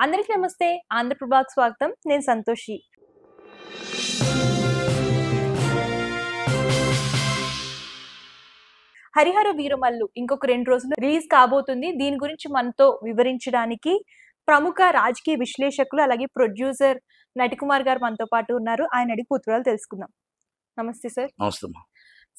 అందరికీ నమస్తే. ఆంధ్రప్రభకు స్వాగతం. నేను సంతోషి. హరిహర వీరమల్లు ఇంకొక 2 రోజుల్లో రిలీజ్ కాబోతుంది. దీని గురించి మనతో వివరించడానికి ప్రముఖ రాజకీయ విశ్లేషకులు అలాగే ప్రొడ్యూసర్ నటికుమార్ గారు మనతో పాటు ఉన్నారు. ఆయన అడిగి పూర్తివివరాలు తెలుసుకుందాం. నమస్తే సార్. నమస్తే.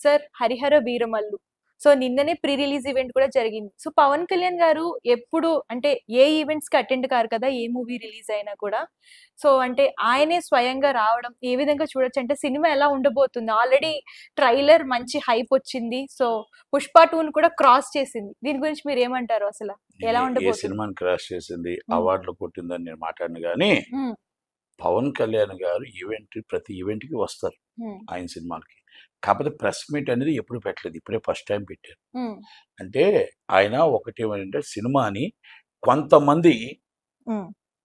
సార్, హరిహర వీరమల్లు సో నిన్ననే ప్రీ రిలీజ్ ఈవెంట్ కూడా జరిగింది. సో పవన్ కళ్యాణ్ గారు ఎప్పుడు అంటే ఏ ఈవెంట్స్ కి అటెండ్ కారు కదా, ఏ మూవీ రిలీజ్ అయినా కూడా. సో అంటే ఆయనే స్వయంగా రావడం ఏ విధంగా చూడొచ్చు అంటే సినిమా ఎలా ఉండబోతుంది? ఆల్రెడీ ట్రైలర్ మంచి హైప్ వచ్చింది. సో పుష్ప 2 కూడా క్రాస్ చేసింది. దీని గురించి మీరు ఏమంటారు? అసలు ఎలా ఉండబోతుంది? సినిమాని క్రాస్ చేసింది, అవార్డులు కొట్టిందని నేను మాట్లాడిన కానీ పవన్ కళ్యాణ్ గారు ప్రతి ఈవెంట్ కి వస్తారు ఆయన సినిమాలకి. కాకపోతే ప్రెస్ మీట్ అనేది ఎప్పుడు పెట్టలేదు, ఇప్పుడే ఫస్ట్ టైం పెట్టారు. అంటే ఆయన ఒకటి ఏమంటే సినిమాని కొంతమంది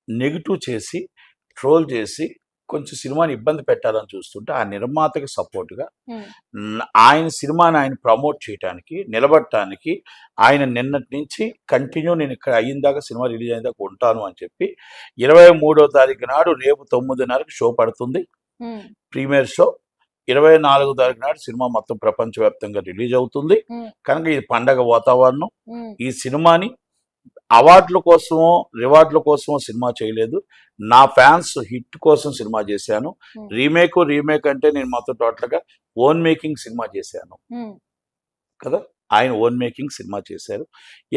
నెగిటివ్ చేసి ట్రోల్ చేసి కొంచెం సినిమాని ఇబ్బంది పెట్టాలని చూస్తుంటే ఆ నిర్మాతకి సపోర్ట్గా ఆయన సినిమాని ఆయన ప్రమోట్ చేయడానికి నిలబడటానికి ఆయన నిన్నటి నుంచి కంటిన్యూ నేను ఇక్కడ అయ్యిందాకా సినిమా రిలీజ్ అయిన దాకా ఉంటాను అని చెప్పి 23వ తారీఖు నాడు రేపు 9:30కి షో పడుతుంది ప్రీమియర్ షో. 24వ తారీఖు నాడు సినిమా మొత్తం ప్రపంచవ్యాప్తంగా రిలీజ్ అవుతుంది. కనుక ఇది పండగ వాతావరణం. ఈ సినిమాని అవార్డుల కోసమో రివార్డుల కోసమో సినిమా చేయలేదు, నా ఫ్యాన్స్ హిట్ కోసం సినిమా చేశాను. రీమేక్ అంటే నేను మొత్తం టోటల్గా ఓన్ మేకింగ్ సినిమా చేశాను కదా, ఆయన ఓన్ మేకింగ్ సినిమా చేశారు.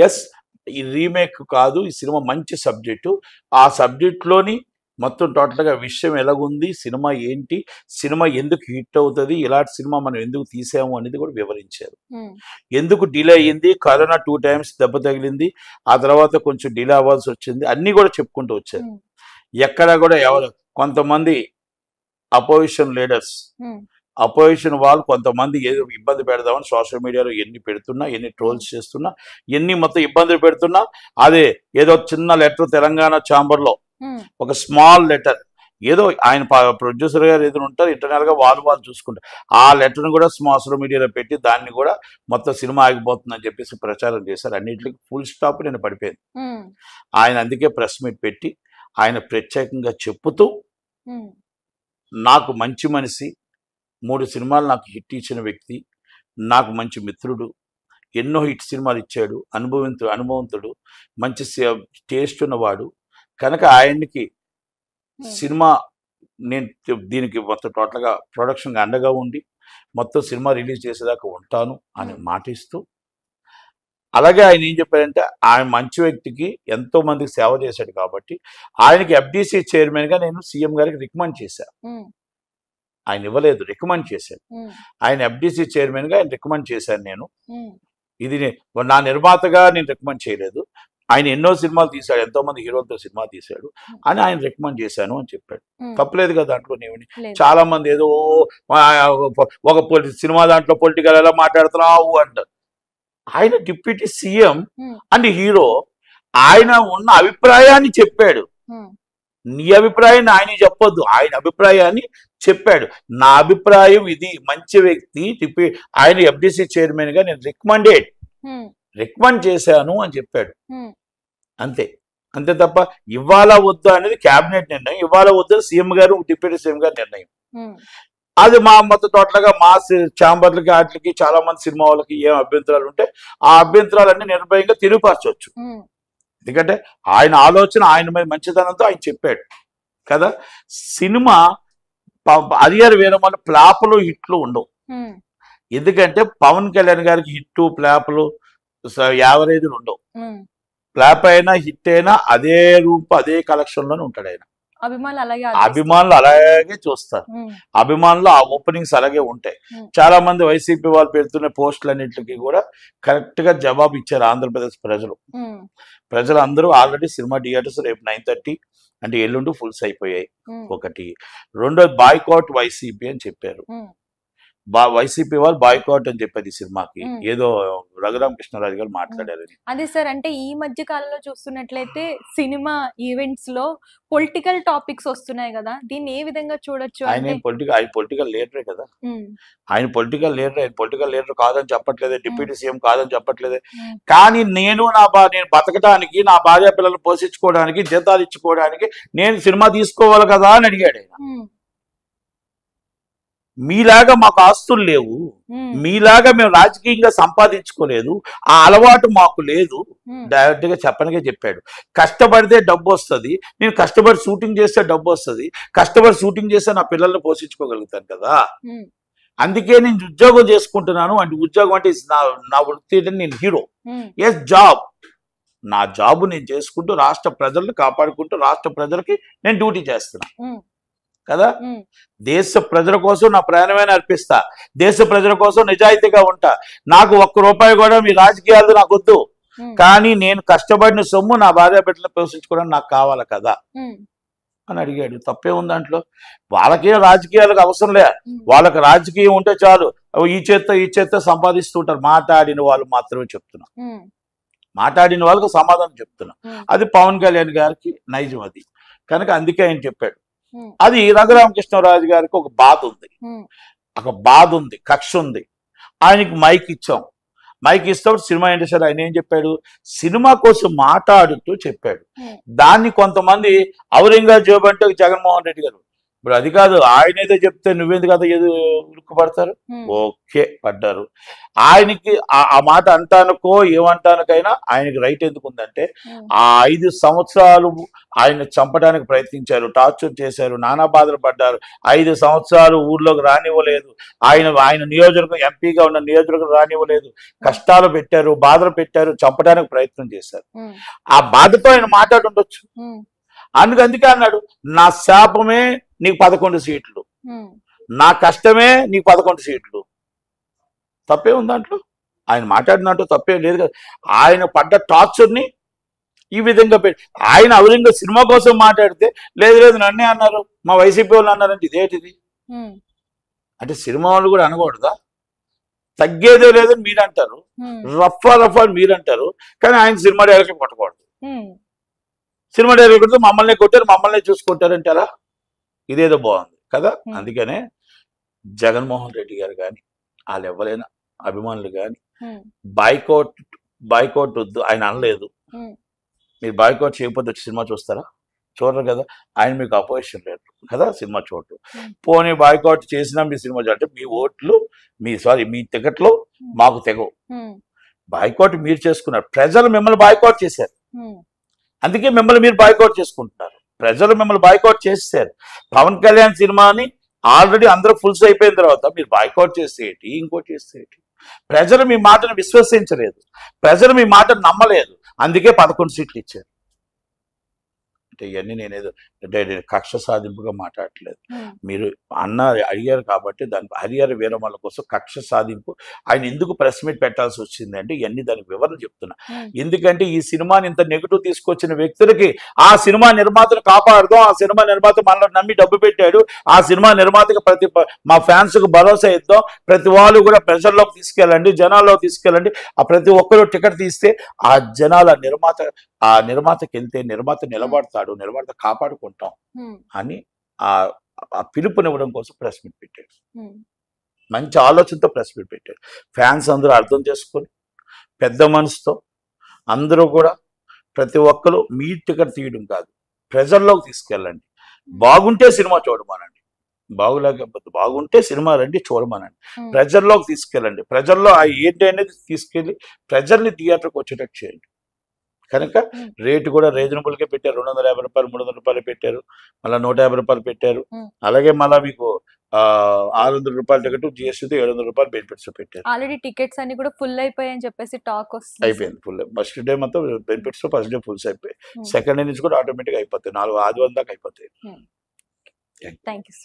ఎస్, ఈ రీమేక్ కాదు, ఈ సినిమా మంచి సబ్జెక్టు. ఆ సబ్జెక్ట్లోని మొత్తం టోటల్గా విషయం ఎలాగుంది, సినిమా ఏంటి, సినిమా ఎందుకు హిట్ అవుతుంది, ఇలాంటి సినిమా మనం ఎందుకు తీసాము అనేది కూడా వివరించారు. ఎందుకు డిలే అయ్యింది, కరోనా 2 times దెబ్బ తగిలింది, ఆ తర్వాత కొంచెం డిలే అవ్వాల్సి వచ్చింది, అన్నీ కూడా చెప్పుకుంటూ వచ్చారు. ఎక్కడ కూడా కొంతమంది అపోజిషన్ లీడర్స్, అపోజిషన్ వాళ్ళు కొంతమంది ఏదో ఇబ్బంది పెడదామని సోషల్ మీడియాలో ఎన్ని పెడుతున్నా, ఎన్ని ట్రోల్స్ చేస్తున్నా, ఎన్ని మొత్తం ఇబ్బందులు పెడుతున్నా, అదే ఏదో చిన్న లెటర్ తెలంగాణ ఛాంబర్లో ఒక స్మాల్ లెటర్ ఏదో ఆయన ప్రొడ్యూసర్ గారు ఏదో ఉంటారు, ఇంటర్నల్గా వాళ్ళు చూసుకుంటారు. ఆ లెటర్ని కూడా సోషల్ మీడియాలో పెట్టి దాన్ని కూడా మొత్తం సినిమా ఆగిపోతుందని చెప్పేసి ప్రచారం చేశారు. అన్నింటికి ఫుల్ స్టాప్ నేను పడిపోయింది. ఆయన అందుకే ప్రెస్ మీట్ పెట్టి ఆయన ప్రత్యేకంగా చెప్పుతూ, నాకు మంచి మనిషి, 3 సినిమాలు నాకు హిట్ ఇచ్చిన వ్యక్తి, నాకు మంచి మిత్రుడు, ఎన్నో హిట్ సినిమాలు ఇచ్చాడు, అనుభవంతుడు, మంచి టేస్ట్ ఉన్నవాడు. కనుక ఆయనకి సినిమా నేను దీనికి మొత్తం టోటల్గా ప్రొడక్షన్గా అండగా ఉండి మొత్తం సినిమా రిలీజ్ చేసేదాకా ఉంటాను అని మాటిస్తూ, అలాగే ఆయన ఏం చెప్పారంటే ఆయన మంచి వ్యక్తికి ఎంతో మందికి సేవ చేశాడు కాబట్టి ఆయనకి FDC చైర్మన్గా నేను సీఎం గారికి రికమెండ్ చేశాను. ఆయన ఇవ్వలేదు, రికమెండ్ చేశాను. ఆయన FDC చైర్మన్గా ఆయన రికమెండ్ చేశాను. నేను ఇది నా నిర్మాతగా నేను రికమెండ్ చేయలేదు, ఆయన ఎన్నో సినిమాలు తీశాడు, ఎంతో మంది హీరోలతో సినిమా తీశాడు అని ఆయన రికమెండ్ చేశాను అని చెప్పాడు. తప్పలేదు కదా దాంట్లో. చాలా మంది ఏదో ఒక సినిమా దాంట్లో పొలిటికల్ ఎలా మాట్లాడుతున్నావు అంటారు. ఆయన డిప్యూటీ సీఎం అండ్ హీరో, ఆయన ఉన్న అభిప్రాయాన్ని చెప్పాడు. నీ అభిప్రాయాన్ని ఆయన చెప్పొద్దు, ఆయన అభిప్రాయాన్ని చెప్పాడు. నా అభిప్రాయం ఇది, మంచి వ్యక్తి, ఆయన FDC చైర్మన్గా నేను రికమెండ్ చేశాను అని చెప్పాడు. అంతే తప్ప ఇవ్వాలా వద్దా అనేది క్యాబినెట్ నిర్ణయం, ఇవ్వాలా వద్దా సీఎం గారు డిప్యూటీ సీఎం గారు నిర్ణయం. అది మా మొత్తం టోటల్గా మా ఛాంబర్లకి వాటికి చాలా మంది సినిమా వాళ్ళకి ఏం అభ్యంతరాలు ఉంటే ఆ అభ్యంతరాలన్నీ నిర్భయంగా తిరుగుపరచవచ్చు. ఎందుకంటే ఆయన ఆలోచన, ఆయన మీద మంచితనంతో ఆయన చెప్పాడు కదా. సినిమా హరిహర వీరమల్లు ప్లాపులు హిట్లు ఉండవు. ఎందుకంటే పవన్ కళ్యాణ్ గారికి హిట్ ప్లాపులు యావరేజ్లు ఉండవు. ఫ్లాప్ అయినా హిట్ అయినా అదే అదే కలెక్షన్ లోనే ఉంటాడు ఆయన. అభిమానులు అలాగే చూస్తారు, అభిమానులు ఆ ఓపెనింగ్స్ అలాగే ఉంటాయి. చాలా మంది వైసీపీ వాళ్ళు పెడుతున్న పోస్టులన్నింటికి కూడా కరెక్ట్ గా జవాబు ఇచ్చారు ఆంధ్రప్రదేశ్ ప్రజలు అందరూ. ఆల్రెడీ సినిమా థియేటర్స్ రేపు 9:30 అంటే ఎల్లుండి ఫుల్స్ అయిపోయాయి. ఒకటి. రెండోది బాయ్కాట్ వైసీపీ అని చెప్పారు. వైసీపీ వాళ్ళు బాయ్కాట్ అని చెప్పేది ఈ సినిమాకి, ఉమ్. ఏదో రఘురామకృష్ణరాజు గారు మాట్లాడారని. అదే సార్, అంటే ఈ మధ్య కాలంలో చూస్తున్నట్లయితే సినిమా ఈవెంట్స్ లో పొలిటికల్ టాపిక్స్ వస్తున్నాయి కదా, దీన్ని ఏ విధంగా చూడొచ్చు ఆయన అంటే? ఆయన పొలిటికల్ లీడరే కదా, ఉమ్, ఆయన పొలిటికల్ లీడర్ కాదని చెప్పట్లేదే, డిప్యూటీ సీఎం కాదని చెప్పట్లేదే. ఉమ్, కానీ నేను నేను బతకడానికి, నా భార్య పిల్లలు పోషించుకోవడానికి, జీతాలు ఇచ్చుకోవడానికి నేను సినిమా తీసుకోవాలి కదా అని అడిగాడు ఆయన. ఉమ్, మీలాగా మాకు ఆస్తులు లేవు, ఉమ్, మీలాగా మేము రాజకీయంగా సంపాదించుకోలేదు, ఆ అలవాటు మాకు లేదు. ఉమ్, డైరెక్ట్ గా చెప్పనికే చెప్పాడు. కష్టపడితే డబ్బు వస్తుంది, నేను కష్టపడి షూటింగ్ చేస్తే డబ్బు వస్తుంది, కష్టపడి షూటింగ్ చేస్తే నా పిల్లల్ని పోషించుకోగలుగుతాను కదా, ఉమ్, అందుకే నేను ఉద్యోగం చేసుకుంటున్నాను. అంటే ఉద్యోగం అంటే నా వృత్తి అంటే నేను హీరో. ఉమ్, ఎస్, జాబ్, నా జాబ్ నేను చేసుకుంటూ రాష్ట్ర ప్రజల్ని కాపాడుకుంటూ రాష్ట్ర ప్రజలకి నేను డ్యూటీ చేస్తున్నా ఉమ్, కదా. ఉమ్, దేశ ప్రజల కోసం నా ప్రాణమైన అర్పిస్తా, దేశ ప్రజల కోసం నిజాయితీగా ఉంటా. నాకు ఒక్క రూపాయి కూడా మీ రాజకీయాలు నాకు వద్దు, ఉమ్, కానీ నేను కష్టపడిన సొమ్ము నా భార్య బిడ్డలు పోషించుకోవడానికి నాకు కావాలి కదా ఉమ్, అని అడిగాడు. తప్పే ఉంది దాంట్లో? వాళ్ళకేం రాజకీయాలకు అవసరం లే, ఉమ్, వాళ్ళకి రాజకీయం ఉంటే చాలు. ఈ చేత్తో సంపాదిస్తుంటారు. మాట్లాడిన వాళ్ళు మాత్రమే చెప్తున్నా, ఉమ్, మాట్లాడిన వాళ్ళకి సమాధానం చెప్తున్నా. ఉమ్, అది పవన్ కళ్యాణ్ గారికి నైజం అది, కనుక అందుకే ఆయన చెప్పాడు. ఉమ్, అది రఘురామకృష్ణరాజు గారికి ఒక బాధ ఉంది, ఉమ్, ఒక బాధ ఉంది, కక్ష ఉంది. ఆయనకి మైక్ ఇచ్చాం, మైక్ ఇస్తాడు సినిమా ఇండస్ట్రీ. ఆయన ఏం చెప్పాడు? సినిమా కోసం మాట్లాడుతూ చెప్పాడు. ఉమ్, దాన్ని కొంతమంది ఔరంగజేబు అంటే జగన్మోహన్ రెడ్డి గారు, ఇప్పుడు అది కాదు, ఆయన ఏదో చెప్తే నువ్వెందుకు కదా ఏదో ఉరుక్కుపడతారు. ఉమ్, ఓకే, పడ్డారు. ఆయనకి ఆ మాట అంటానుకో ఏమంటానికైనా ఆయనకి రైట్ ఎందుకు ఉందంటే, ఉమ్, ఆ 5 సంవత్సరాలు ఆయన చంపడానికి ప్రయత్నించారు, టార్చర్ చేశారు, నానా బాధలు పడ్డారు. 5 సంవత్సరాలు ఊర్లోకి రానివ్వలేదు, ఆయన నియోజకవర్గం ఎంపీగా ఉన్న నియోజకవర్గం రానివ్వలేదు, కష్టాలు పెట్టారు, బాధలు పెట్టారు, చంపడానికి ప్రయత్నం చేశారు. ఉమ్, ఆ బాధతో ఆయన మాట్లాడుండొచ్చు. ఉమ్, అందుకే అన్నాడు, నా శాపమే నీకు 11 సీట్లు, ఉమ్, నా కష్టమే నీకు 11 సీట్లు. తప్పే ఉంది దాంట్లో? ఆయన మాట్లాడినట్టు తప్పేం లేదు కదా. ఆయన పడ్డ టార్చర్ని ఈ విధంగా ఆయన అవరంగా సినిమా కోసం మాట్లాడితే, లేదు నన్నే అన్నారు, మా వైసీపీ వాళ్ళు అన్నారంటే ఇదేంటిది? ఉమ్, అంటే సినిమా వాళ్ళు కూడా అనకూడదా? తగ్గేదే లేదని మీరు అంటారు, ఉమ్, రఫా అని మీరు అంటారు, కానీ ఆయన సినిమా డైరెక్షన్ కొట్టకూడదు. ఉమ్, సినిమా డైరెక్టర్ మమ్మల్ని కొట్టారు, మమ్మల్ని చూసుకుంటారంటే అలా ఇదేదో బాగుంది కదా. అందుకనే జగన్మోహన్ రెడ్డి గారు కానీ వాళ్ళు ఎవరైనా అభిమానులు కానీ ఉమ్, బాయ్కోట్ వద్దు ఆయన అనలేదు. ఉమ్, మీరు బాయ్కోట్ చేయకపోతే వచ్చి సినిమా చూస్తారా? చూడరు కదా. ఆయన మీకు అపోజిషన్ లేరు కదా, సినిమా చూడరు. పోనీ బాయ్కాట్ చేసినా మీ సినిమా అంటే మీ ఓట్లు మీ టికెట్లు మాకు తెగవు. ఉమ్, బాయ్కాట్ మీరు చేసుకున్నారు, ప్రజలు మిమ్మల్ని బాయ్కాట్ చేశారు, ఉమ్, అందుకే మిమ్మల్ని మీరు బాయ్కాట్ చేసుకుంటున్నారు. ప్రజలు మిమ్మల్ని బాయ్కాట్ చేశారు. పవన్ కళ్యాణ్ సినిమాని ఆల్రెడీ అందరూ ఫుల్స్ అయిపోయిన తర్వాత మీరు బాయ్కాట్ చేసేటి, ఇంకోటి చేసేటి. ప్రజలు మీ మాటను విశ్వసించలేదు, ప్రజలు మీ మాటను నమ్మలేదు, అందుకే 11 సీట్లు ఇచ్చారు. అంటే ఇవన్నీ నేనేదో కక్ష సాధింపుగా మాట్లాడట్లేదు. మీరు అడిగారు కాబట్టి దాని హరిహర వీరమల్ల కోసం కక్ష సాధింపు ఆయన ఎందుకు ప్రెస్ మీట్ పెట్టాల్సి వచ్చింది అంటే ఇవన్నీ దానికి వివరణ చెప్తున్నా. ఎందుకంటే ఈ సినిమాని ఇంత నెగిటివ్ తీసుకొచ్చిన వ్యక్తులకి ఆ సినిమా నిర్మాతను కాపాడదాం, ఆ సినిమా నిర్మాత మనల్ని నమ్మి డబ్బు పెట్టాడు, ఆ సినిమా నిర్మాతకి మా ఫ్యాన్స్కు భరోసా ఇద్దాం, ప్రతి వాళ్ళు కూడా ప్రజల్లోకి తీసుకెళ్ళండి, జనాల్లోకి తీసుకెళ్ళండి, ఆ ప్రతి ఒక్కరు టికెట్ తీస్తే ఆ జనాల నిర్మాతకి వెళ్తే నిర్మాత నిలబడతాడు, నిర్మాత కాపాడుకుంటాం అని ఆ పిలుపునివ్వడం కోసం ప్రెస్ మీట్ పెట్టాడు. మంచి ఆలోచనతో ప్రెస్ మీట్ పెట్టాడు. ఫ్యాన్స్ అందరూ అర్థం చేసుకొని పెద్ద మనసుతో అందరూ కూడా ప్రతి ఒక్కరు మీ టికెట్ తీయడం కాదు, ప్రజల్లోకి తీసుకెళ్ళండి. బాగుంటే సినిమా చూడమనండి, బాగులేకపోతే బాగుంటే సినిమా రండి చూడమనండి, ప్రజల్లోకి తీసుకెళ్ళండి, ప్రజల్లో ఏంటి అనేది తీసుకెళ్ళి ప్రజల్ని థియేటర్కి వచ్చేటట్టు చేయండి. కనుక రేటు కూడా రీజనబుల్గా పెట్టారు. 250 రూపాయలు 300 రూపాయలు పెట్టారు, మళ్ళీ 150 రూపాయలు పెట్టారు. అలాగే మళ్ళీ మీకు 600 రూపాయల టికెట్ జిఎస్టీతో 700 రూపాయలు బెనిఫిట్స్ పెట్టారు. ఆల్రెడీ టికెట్స్ అన్ని కూడా ఫుల్ అయిపోయాయని చెప్పేసి టాక్ వస్తుంది. అయిపోయింది ఫుల్. ఫస్ట్ డే మొత్తం బెనిఫిట్స్ ఫస్ట్ డే ఫుల్స్ అయిపోయి సెకండ్ డే నుంచి కూడా ఆటోమేటిక్గా అయిపోతాయి, 4 ఆదివారం దాకా అయిపోతాయి. Thank you.